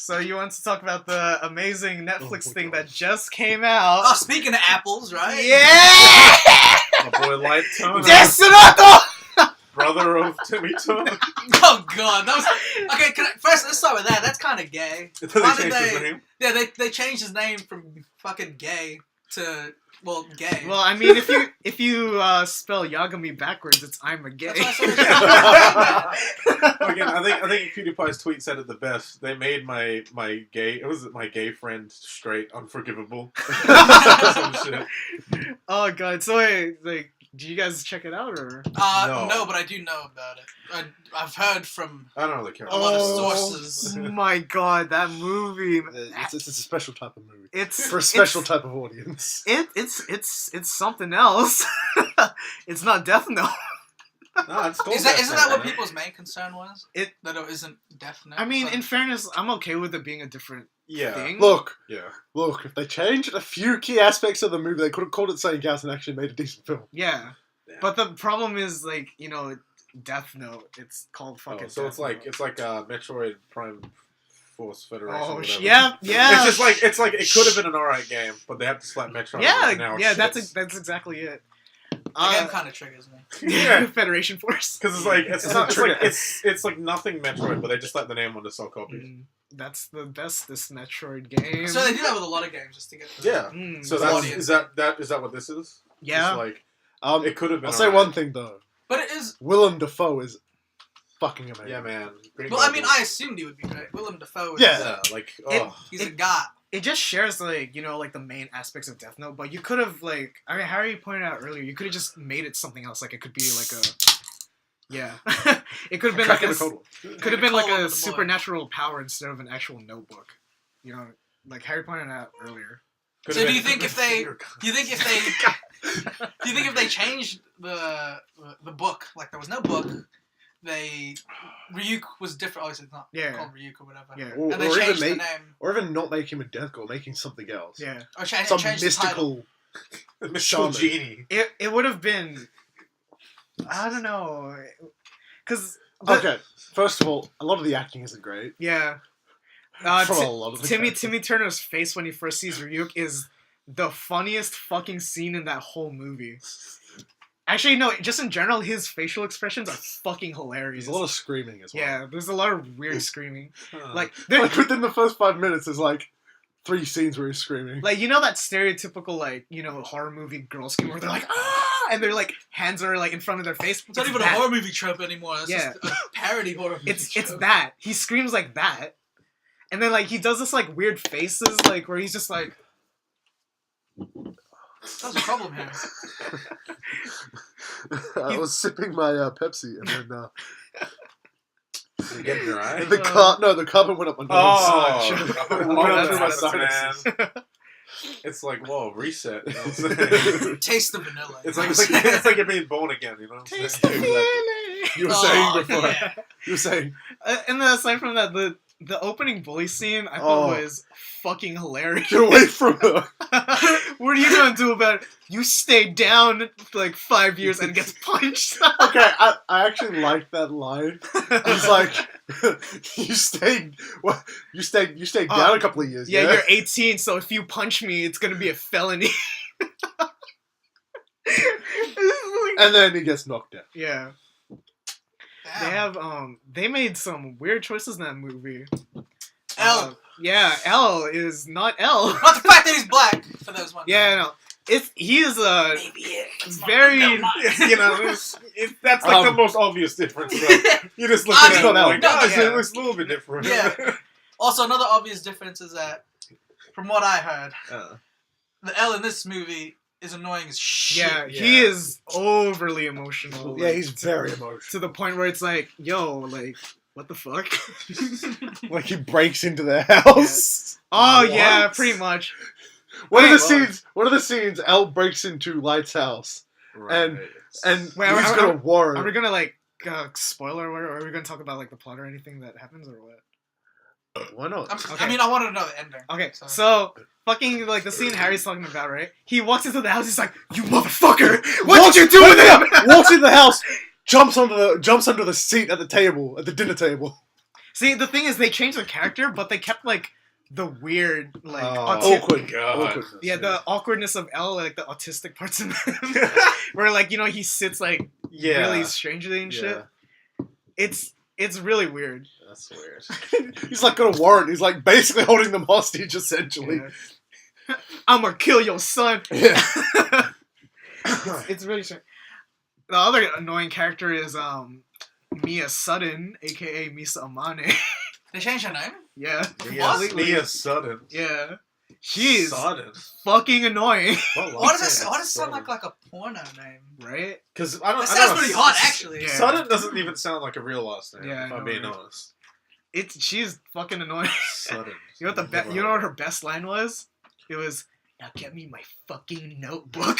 So you want to talk about the amazing Netflix thing that just came out? Oh, speaking of apples, right? Yeah! My boy Light Turner, Destinato! brother of Timmy Turner. Oh god, that was okay. First, let's start with that. That's kind of gay. Until Why they did changed his name. Yeah, they changed his name from fucking gay to gay. Well, I mean, if you spell Yagami backwards, it's I'm a gay. That's why I said Again, I think PewDiePie's tweet said it the best. They made my gay friend straight unforgivable. Some shit. Oh god, so wait, like, did you guys check it out or? No, but I do know about it. I've heard from I don't really care. a lot of sources. Oh my god, that movie! It's a special type of movie. It's for a special type of audience. It's something else. It's not Death Note. No, it's cool. Isn't that what people's main concern was? That it isn't Death Note. I mean, in fairness, I'm okay with it being a different thing. Look, yeah. If they changed a few key aspects of the movie, they could have called it something else and actually made a decent film. Yeah. But the problem is, like, you know, Death Note. It's called fucking. So Death Note. it's like Metroid Prime Force Federation. Oh, or whatever. yeah. It's just like it could have been an alright game, but they have to slap Metroid. Yeah, that's exactly it. The game kind of triggers me. Yeah, Federation Force. because it's like nothing Metroid, but they just let the name on to sell copies. That's the best this Metroid game. So they do that with a lot of games just to get. So is that what this is? Yeah. Just like it could have been. I'll say one thing though. But it is. Willem Dafoe is fucking amazing. Yeah, man. Well, I mean, I assumed he would be great. Willem Dafoe is. He's a god. It just shares, like, you know, like, the main aspects of Death Note, but you could have, like, I mean, Harry pointed out earlier, you could have just made it something else. Like, it could be like a, yeah, it could have been like a supernatural power instead of an actual notebook. You know, like Harry pointed out earlier. So do you think if they changed the book, like there was no book, Ryuk was different. Obviously, it's not called Ryuk or whatever. Yeah. And they changed the name, or even not make him a death god, making something else. Yeah, or some change mystical genie. It would have been. I don't know, because okay. First of all, a lot of the acting isn't great. Yeah. Timmy Turner's face when he first sees Ryuk is the funniest fucking scene in that whole movie. Actually, no, just in general, his facial expressions are fucking hilarious. There's a lot of screaming as well. Yeah, there's a lot of weird screaming. Like within the first 5 minutes, there's like 3 scenes where he's screaming. Like, you know that stereotypical, like, you know, horror movie girl scream where they're like, ah! And their, like, hands are, like, in front of their face? It's not even a horror movie trope anymore. It's just a parody horror movie It's that. He screams like that. And then, like, he does this, like, weird faces, like, where he's just like... That's a problem here. I was sipping my Pepsi, and then you getting your eye? the carbon went up my nose. Man. It's like, whoa, reset. You know what I'm saying? Taste the vanilla. It's like you're being born again. You know what I'm Taste the saying? feeling. You were saying before. Yeah. You were saying. And then aside from that, the opening bully scene I thought was fucking hilarious. Get away from her. What are you gonna do about it? You stay down like 5 years and gets punched. Okay, I actually like that line. He's like, you stayed down a couple of years. Yeah, you're 18, so if you punch me, it's gonna be a felony. And then he gets knocked out. Yeah. They made some weird choices in that movie. L. L is not L. Not the fact that he's black, for those ones. Yeah, no. He is very, you know, that's like the most obvious difference. You just look at it like, it looks a little bit different. Yeah. Also, another obvious difference is that, from what I heard, the L in this movie is annoying as shit. Yeah, he is overly emotional. Yeah, he's very emotional. To the point where it's like, yo, like, what the fuck? Like he breaks into their house. Oh, yeah, pretty much. One of the scenes, Elle breaks into Light's house. Right. And wait, he's gonna warn. Are we gonna, like, spoiler, or are we gonna talk about, like, the plot or anything that happens, or what? Why not? I mean, I wanted to know the ending. Okay, so fucking, like, the scene Harry's talking about, right? He walks into the house, he's like, you motherfucker! What did you do with him? Walks in the house, jumps under the seat at the dinner table. See, the thing is, they changed the character, but they kept like the weird, like awkward. God. Yeah, the awkwardness of L, like the autistic parts of him, where like he sits like really strangely and shit. It's really weird. That's weird. He's like got a warrant. He's like basically holding them hostage, essentially. Yeah. I'm gonna kill your son. Yeah. It's really strange. The other annoying character is Mia Sudden, aka Misa Amane. They changed her name? Yeah. Mia Sudden. Yeah. She's Sudden. fucking annoying. Why does it sound like a porno name? Right? Because It sounds pretty hot, actually. Yeah. Sudden doesn't even sound like a real last name. Yeah, if I I'm know, being right? honest. She's fucking annoying. Sudden. You know what you know what her best line was? It was, "Now get me my fucking notebook."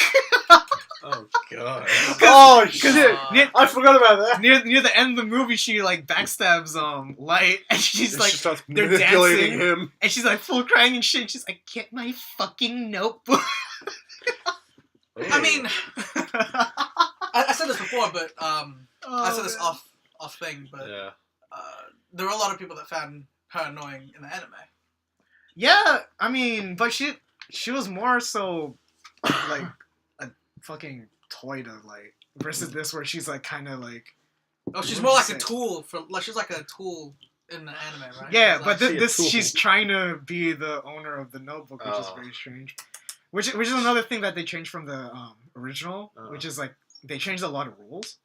Oh god. Oh Because shit! I forgot about that. near the end of the movie, she like backstabs Light, and she's like, she starts they're manipulating dancing. him. and she's like full crying and shit. She's like, "Get my fucking notebook." I mean, I said this before, but I said this man. off thing, but Yeah. there were a lot of people that found her annoying in the anime. Yeah, I mean, but she was more so like a fucking toy to like versus this where she's like kind of like Oh, she's What more would like you a say? tool for like she's like a tool in the anime, right? yeah, She's but like, this tool. she's trying to be the owner of the notebook, which is Oh. very strange. Which is another thing that they changed from the original, Oh. which is like they changed a lot of rules.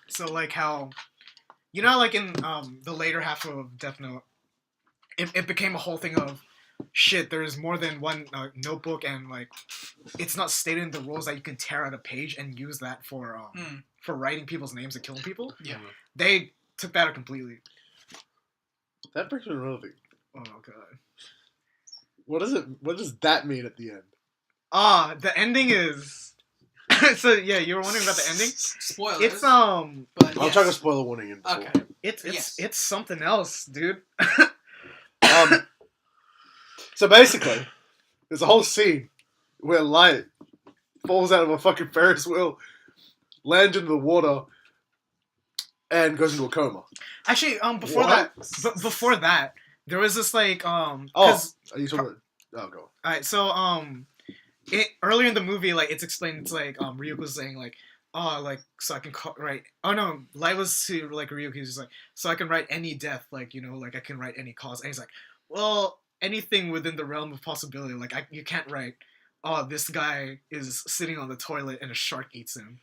So like how, like in the later half of Death Note, it became a whole thing of shit. There's more than one notebook, and like it's not stated in the rules that you can tear out a page and use that for writing people's names and killing people. Yeah. They took that out completely. That brings me to another thing. Oh god. What does that mean at the end? The ending is. So yeah, you were wondering about the ending. Spoilers. It's but I'll yes. try to spoiler warning in before. Okay. it's something else, dude. So basically, there's a whole scene where Light falls out of a fucking Ferris wheel, lands into the water, and goes into a coma. Actually, before What? before that, there was this like Oh, are you talking about? Oh, go. Alright, so earlier in the movie, like it's explained, it's like Ryuko's saying like, oh, like so I can write. Oh no, Light was to like Ryuko. He's just like, so I can write any death, like like I can write any cause. And he's like, well, anything within the realm of possibility. Like you can't write, oh, this guy is sitting on the toilet and a shark eats him.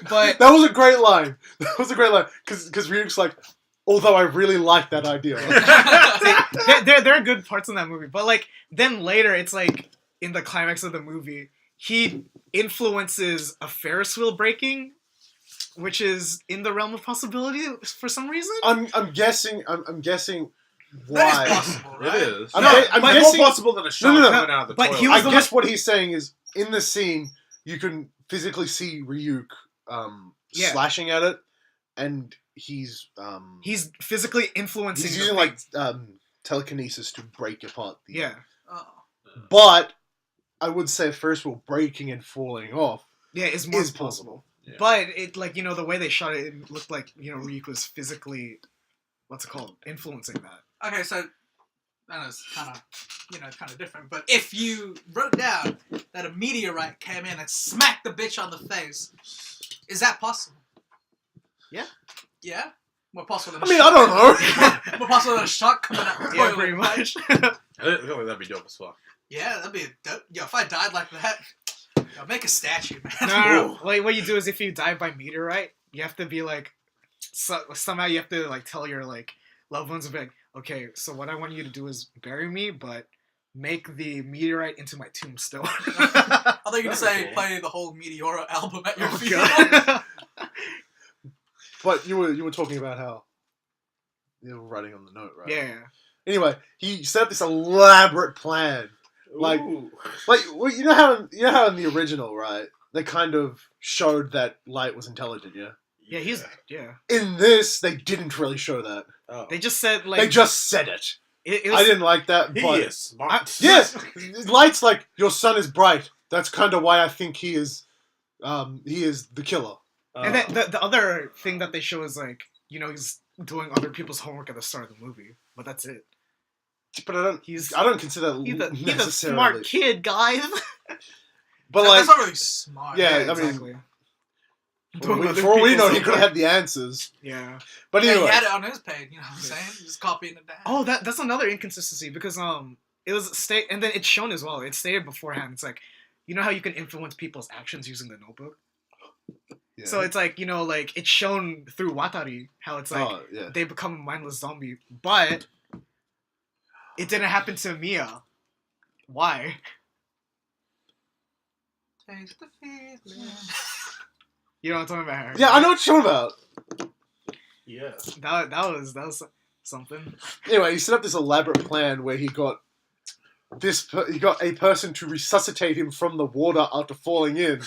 But That was a great line. That was a great line because Ryuko's like, although I really like that idea. there are good parts in that movie, but like then later it's like in the climax of the movie he influences a Ferris wheel breaking, which is in the realm of possibility for some reason. I'm guessing That is why. possible, right? It is. I'm But guessing- more possible than a shark No. coming out of the But toilet. he was I the guess what he's saying is in the scene you can physically see Ryuk Yeah. slashing at it, and he's physically influencing. he's the using thing. like telekinesis to break apart the. yeah, Oh. But I would say first of all, breaking and falling off it's more is possible. possible. Yeah. But it like the way they shot it, it looked like Ryuk was physically, what's it called, influencing that. Okay, so that is kind of kind of different. But if you wrote down that a meteorite came in and smacked the bitch on the face, is that possible? Yeah. Yeah. More possible than I mean, I don't know. More possible than a shark coming out of the Yeah, toilet, pretty right? much. I feel like that'd be dope as fuck. Yeah, that'd be a dope. Yo, if I died like that, yo, make a statue, man. No. Like what you do is if you die by meteorite, you have to be like, somehow you have to like tell your like loved ones, and be like, okay, so what I want you to do is bury me, but make the meteorite into my tombstone. I thought you were gonna That'd say be cool. play the whole Meteora album at your Oh, funeral. God. But you were talking about how you were writing on the note, right? Yeah. Anyway, he set up this elaborate plan. Like- Ooh. Like well, you know how in the original, right? They kind of showed that Light was intelligent, yeah. Yeah, yeah. In this, they didn't really show that. Oh. They just said like They just said it. it was, I didn't like that, He but is smart. yes, Light's like your son is bright. That's kind of why I think he is the killer. And then the other thing that they show is like he's doing other people's homework at the start of the movie, but that's it. But I don't consider that He's a necessarily. smart kid, guys. But That's like, not really smart. Yeah, I mean, exactly. for all we know, he could have had the answers. Yeah. But Yeah, anyway, he had it on his page. You know what I'm saying? Just copying it down. Oh, that's another inconsistency because it was and then it's shown as well. It's stated beforehand. It's like, you know how you can influence people's actions using the notebook. yeah. So it's like, like it's shown through Watari how it's like yeah. they become a mindless zombie, but it didn't happen to Mia. Why? Taste the feeling. You know what I'm talking about, Harry? Yeah, I know what you're talking about. Yeah. That was something. Anyway, he set up this elaborate plan where he got a person to resuscitate him from the water after falling in.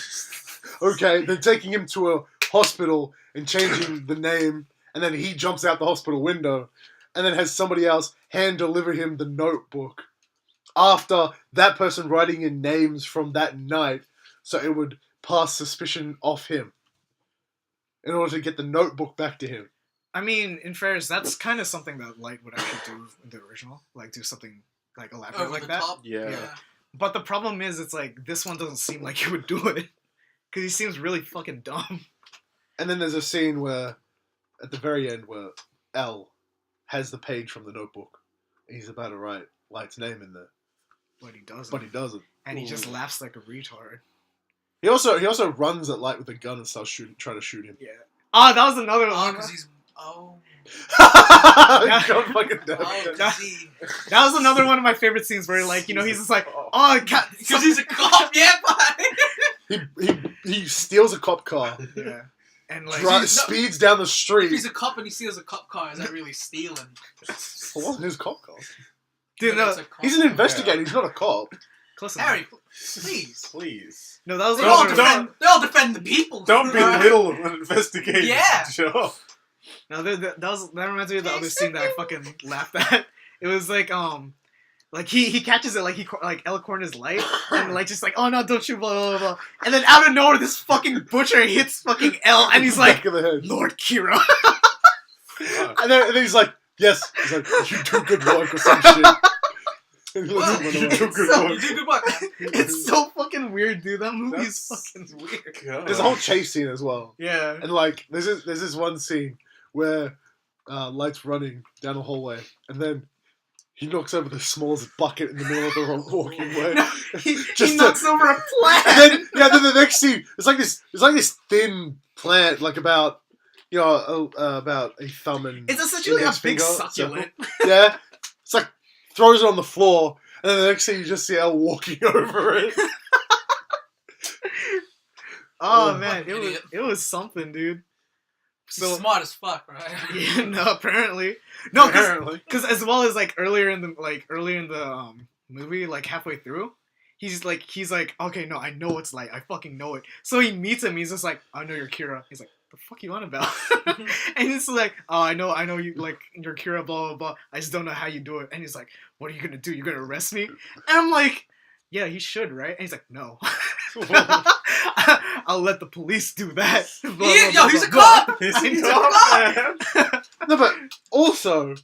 Okay, then taking him to a hospital and changing the name, and then he jumps out the hospital window, and then has somebody else hand deliver him the notebook after that person writing in names from that night, so it would pass suspicion off him in order to get the notebook back to him. I mean, in fairness, that's kind of something that Light would actually do in the original, like do something like elaborate Over like the that. top. Yeah. But the problem is, it's like this one doesn't seem like he would do it because he seems really fucking dumb. And then there's a scene where, at the very end, where L has the page from the notebook, and he's about to write Light's name in there, But he doesn't. but he doesn't. And he just laughs like a retard. He also runs at Light with a gun and starts trying to shoot him. Yeah. Oh, that was another Oh, one. because he's... Oh. God fucking damn Oh, it. 'cause he... That was another one of my favorite scenes where, like, he's just like, oh, Because he's a cop, yeah, but... He steals a cop car, yeah, and like, speeds down the If street. he's a cop and he steals a cop car, is that really stealing? It wasn't his cop car. dude, But no, it's a cop He's an car. investigator. He's not a cop. close enough. Harry, please. Please. No, that was They all, another. they all defend the people. Don't belittle an investigator. Yeah. Joe. No, that reminds me of the other scene that I fucking laughed at. It was like he catches it like Elcorn is light and like just like, oh no, don't shoot, blah blah blah, and then out of nowhere this fucking butcher hits fucking L and he's like, Back of the head. Lord Kira. And then he's like, yes. He's like, you do good work or some shit. And he lets him run You away. do good So- You work. do good work. It's so fucking weird, dude. That movie is That's- fucking weird. God. There's a whole chase scene as well. Yeah. And like, there's this one scene where Light's running down a hallway, and then he knocks over the smallest bucket in the middle of the walking way. No, he Just knocks over a And plant. then the next scene, it's like this thin plant, like about about a thumb and It's essentially a index big finger, succulent. yeah. It's like throws it on the floor, and then the next thing you just see Elle walking over it. Oh Oh, man, idiot. it was something, dude. He's So smart as fuck, right? yeah, no, apparently no, Apparently. because as well as like earlier in the movie, like halfway through, he's like, okay, no, I know it's Light, I fucking know it. So he meets him, he's just like, I know you're Kira. He's like, the fuck you on about? And he's like, oh, I know you, like, you're Kira, blah blah blah. I just don't know how you do it. And he's like, what are you gonna do? You're gonna arrest me? And I'm like, yeah, he should, right? And he's like, no. I'll let the police do that. Blah, blah, Yo, blah, he's a blah, cop! He's I a know. cop, man. No, but also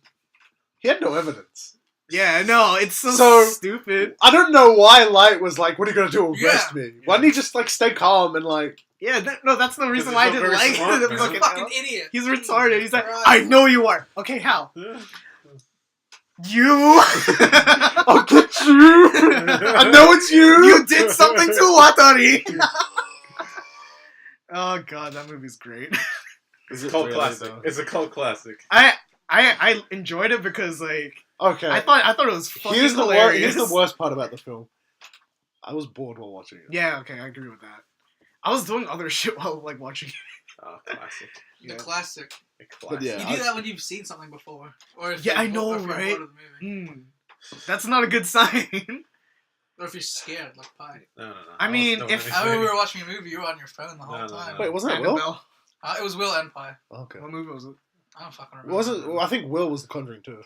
he had no evidence. Yeah, no, it's so So- stupid. I don't know why Light was like, "What are you gonna do? Arrest Yeah. me?" Why didn't he just like stay calm and like? Yeah, no, that's the reason he's why I not didn't very like smart, the man. He's a fucking. fucking idiot. He's retarded. He's like, Right. I know you are. Okay, how? Yeah. You. I'll get you. I know it's you. You did something to Watari. Oh god, that movie's great. It's a cult classic. It's a cult classic. I enjoyed it because like Okay. I thought it was fucking Here's hilarious. the worst part about the film. I was bored while watching it. Yeah, okay, I agree with that. I was doing other shit while like watching it. Oh, classic. The Yeah. classic. A classic. yeah. You do that when you've seen something before. Or if Yeah, you're I know, or if you're right? bored of the movie. That's not a good sign. Or if you're scared, like Pie. No. I mean, wasn't doing if- I remember we anything. were watching a movie, you were on your phone the whole No, no, time. no. Wait, wasn't that Will? Annabelle. It was Will and Pie. Okay. What movie was it? I don't fucking remember. Was it? Well, I think Will was The Conjuring too.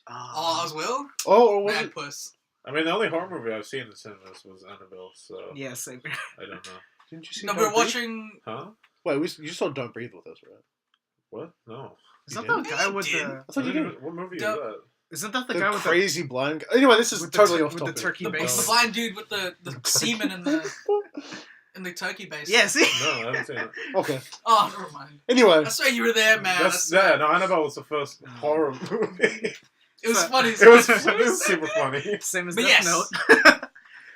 Oh, it was Will? Oh, or was Mad it? Puss. I mean, the only horror movie I've seen in the cinemas was Annabelle, so Yeah, same here. I don't know. Didn't you see? No, Don't we were Breathe? watching... Huh? Wait, you saw Don't Breathe with us, right? What? No. Isn't You that the didn't? guy with didn't. the? I thought you did. What movie is The- that? Isn't that the The guy with crazy blind guy. Anyway, this is with the totally tur- off with the topic. turkey The base? blind dude with the semen in the turkey base. Yeah, see. No, I haven't seen it. Okay. Oh, never mind. Anyway, I swear you were there, man. That's, yeah, no, Annabelle was the first horror movie. It was funny. It was super funny. Same as But Death yes. Note.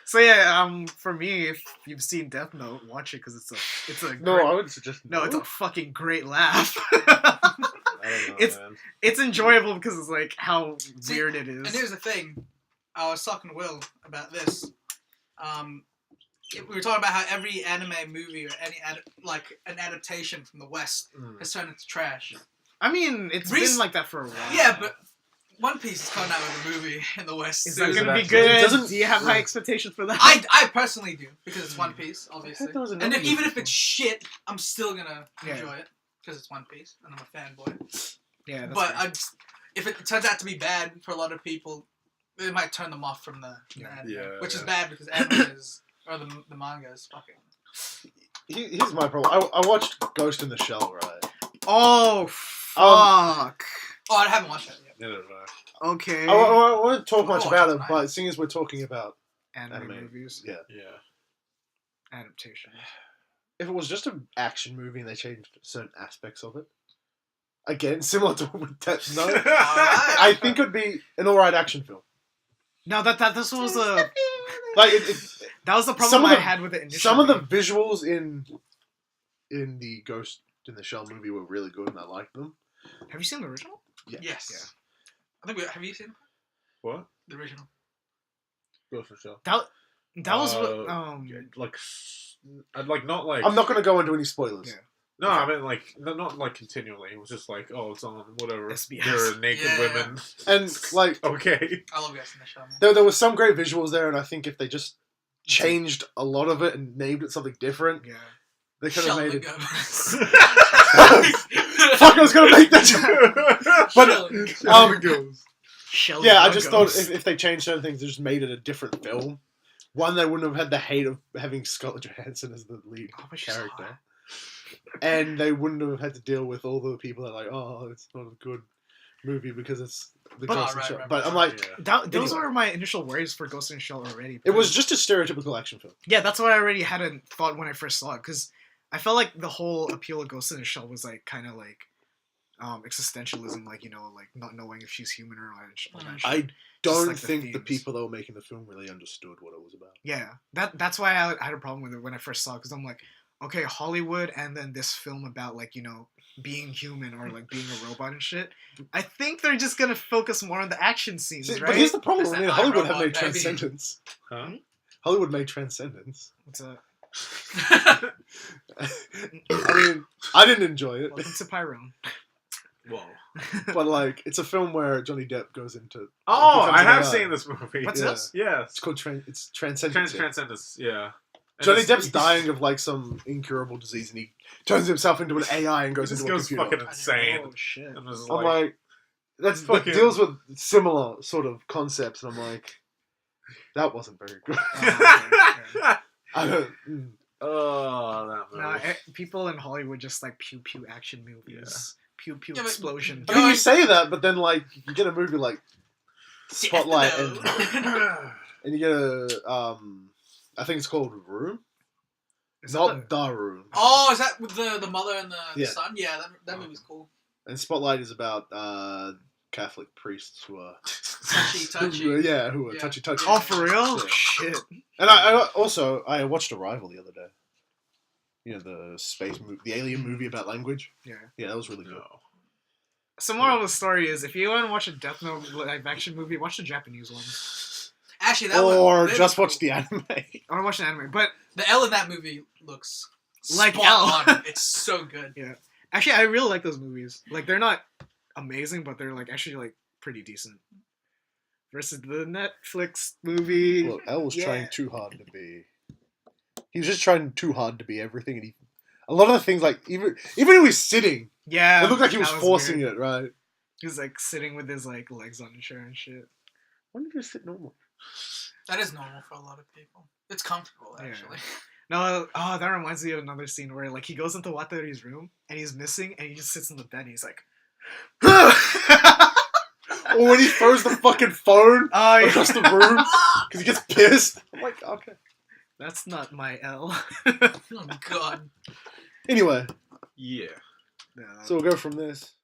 So yeah, for me, if you've seen Death Note, watch it because it's a no, great- I would suggest no, it's a fucking great laugh. I don't know, It's- man. It's enjoyable because it's like how See, weird it And is. here's the thing. I was talking to Will about this. We were talking about how every anime movie or any an adaptation from the West has turned into trash. I mean, it's been like that for a while. Yeah, but One Piece is coming out with a movie in the West. Is soon. that gonna be actually- good? Doesn't- Do you have high expectations for that? I personally do because it's One Piece, obviously. there was And another then, even movie if it's shit, I'm still gonna Yeah. enjoy it because it's One Piece and I'm a fanboy. Yeah, that's But fair. if it turns out to be bad for a lot of people, it might turn them off from the anime, Yeah, which is yeah. bad because anime is or the manga is fucking. Here's my problem. I watched Ghost in the Shell, right? Oh fuck. Oh, I haven't watched that yet. Neither have I. Okay. I won't talk much Oh, about it, nice. but seeing as we're talking about Anime anime. movies, Yeah. adaptations. if it was just an action movie and they changed certain aspects of it, again, similar to with Death Note, Alright. I think it would be an alright action film. No, this was Like that was the Some problem of I the- had with it initially. some of the visuals in the Ghost in the Shell movie were really good, and I liked them. Have you seen the original? Yes. Yeah. I think have you seen What? the original? Ghost in the Shell. That was what Like, I'd like not like. I'm not going to go into any spoilers. Yeah. No, I mean like not like continually. It was just like, oh, it's on whatever. SBS. There are naked Yeah. women. And like Okay. I love Ghost in the Shell. Man. there was some great visuals there, and I think if they just changed a lot of it and named it something different, Yeah. they could have Shell made the it. Ghost. Fuck, I was going to make that joke. But Shell yeah, I the just Ghost. thought if they changed certain things, they just made it a different film. One, they wouldn't have had the hate of having Scarlett Johansson as the lead Oh, but she's character. hot. And they wouldn't have had to deal with all the people that are like, oh, it's not a good movie because it's the But- Ghost in the right, Shell. right, But I'm right. like, Those Anyway. were my initial worries for Ghost in the Shell already. it was just a stereotypical action film. Yeah, that's what I already had a thought when I first saw it, because I felt like the whole appeal of Ghost in the Shell was like kind of like existentialism, like, you know, like not knowing if she's human or not. And shit like that shit. I don't like the think the themes. people that were making the film really understood what it was about. Yeah, that's why I had a problem with it when I first saw it, because I'm like, okay, Hollywood, and then this film about like, you know, being human or like being a robot and shit. I think they're just gonna focus more on the action scenes, See, right? But here's the problem. Is I that mean, my Hollywood have robot, made baby? Transcendence. Huh? Hollywood made Transcendence. What's up? I mean, I didn't enjoy it, Welcome to Pyrone. Whoa. but like, it's a film where Johnny Depp goes into. Oh, becomes I an have AI. seen this movie. What's Yeah. this? Yes. It's called it's Transcendence. Transcendence. Yeah. And Johnny it's- Depp's dying of like some incurable disease, and he turns himself into an AI and goes This into a goes computer. fucking insane. Oh shit. And was I'm like, that fucking- deals with similar sort of concepts, and I'm like, that wasn't very good. I don't. Oh, that movie. Nah, people in Hollywood just like pew pew action movies, pew pew Yeah, but- explosion. I mean, you say that, but then like you get a movie like Spotlight, Death and you get a I think it's called Room. Is Not that the Room. Oh, is that with the mother and the Yeah. son? Yeah, that movie's cool. And Spotlight is about Catholic priests who are Touchy. who are Yeah. touchy touchy. Oh, for real? Yeah. Shit. And I watched Arrival the other day. You know, the space movie, the alien movie about language. Yeah. Yeah, that was really good. No. So moral of the story is, if you want to watch a Death Note live action movie, watch the Japanese one. Actually, that Or one. just cool. watch the anime. I want to watch an anime, but The L in that movie looks Like spot L. on. It's so good. actually, I really like those movies. Like, they're not amazing, but they're like actually like pretty decent. Versus the Netflix movie. Look, L was Yeah. trying too hard to be. He was just trying too hard to be everything, and a lot of the things, like even when he was sitting, Yeah, it looked like he was that forcing weird. it, right? He was like sitting with his like legs on the chair and shit. Why don't you just sit normal? That is normal for a lot of people. It's comfortable, Yeah. actually. No, oh, that reminds me of another scene where like he goes into Wataru's room and he's missing and he just sits in the bed and he's like, Or when he throws the fucking phone oh, yeah. across the room because he gets pissed. I'm like, okay. That's not my L. Oh god. Anyway, Yeah. No, so we'll go from this.